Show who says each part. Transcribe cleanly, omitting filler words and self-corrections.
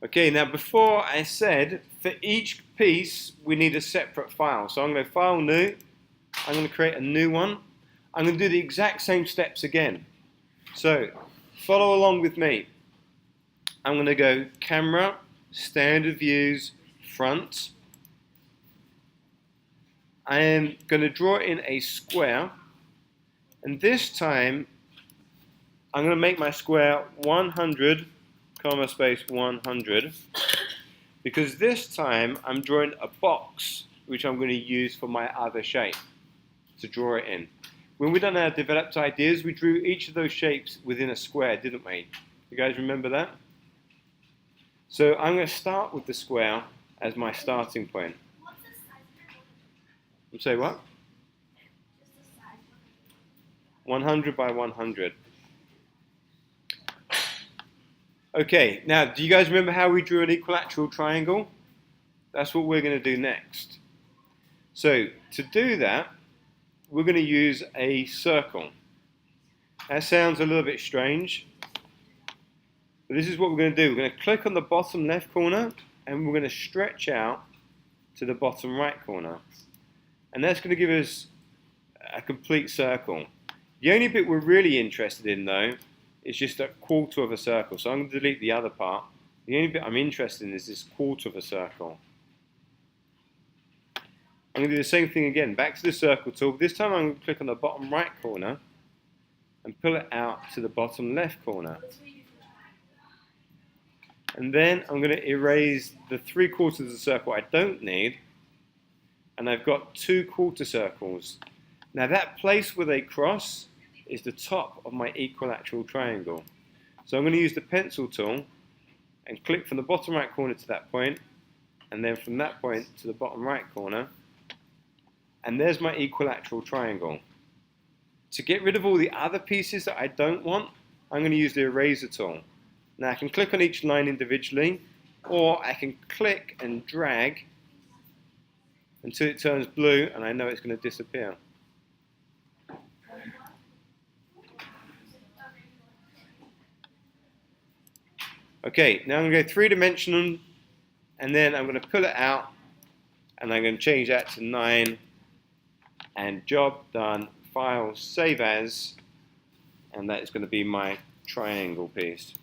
Speaker 1: Okay, now before I said for each piece we need a separate file. So I'm going to File New. I'm going to create a new one. I'm going to do the exact same steps again. So follow along with me. I'm going to go Camera, Standard Views, Front. I am going to draw in a square, and this time I'm going to make my square 100, comma space 100, because this time I'm drawing a box which I'm going to use for my other shape to draw it in. When we done our developed ideas, we drew each of those shapes within a square, didn't we? You guys remember that? So I'm going to start with the square as my starting point. You say what? 100 by 100. Okay, now do you guys remember how we drew an equilateral triangle? That's what we're going to do next. So to do that, we're going to use a circle. That sounds a little bit strange, but this is what we're going to do. We're going to click on the bottom left corner and we're going to stretch out to the bottom right corner. And that's going to give us a complete circle. The only bit we're really interested in though is just a quarter of a circle. So I'm going to delete the other part. The only bit I'm interested in is this quarter of a circle. I'm going to do the same thing again. Back to the circle tool. This time I'm going to click on the bottom right corner and pull it out to the bottom left corner. And then I'm going to erase the 3/4 of the circle I don't need. And I've got 2 quarter circles. Now that place where they cross is the top of my equilateral triangle. So I'm going to use the pencil tool and click from the bottom right corner to that point, and then from that point to the bottom right corner. And there's my equilateral triangle. To get rid of all the other pieces that I don't want, I'm going to use the eraser tool. Now I can click on each line individually, or I can click and drag until it turns blue and I know it's going to disappear. Okay, now I'm going to go 3-dimensional and then I'm going to pull it out and I'm going to change that to 9 and job done, file, save as, and that is going to be my triangle piece.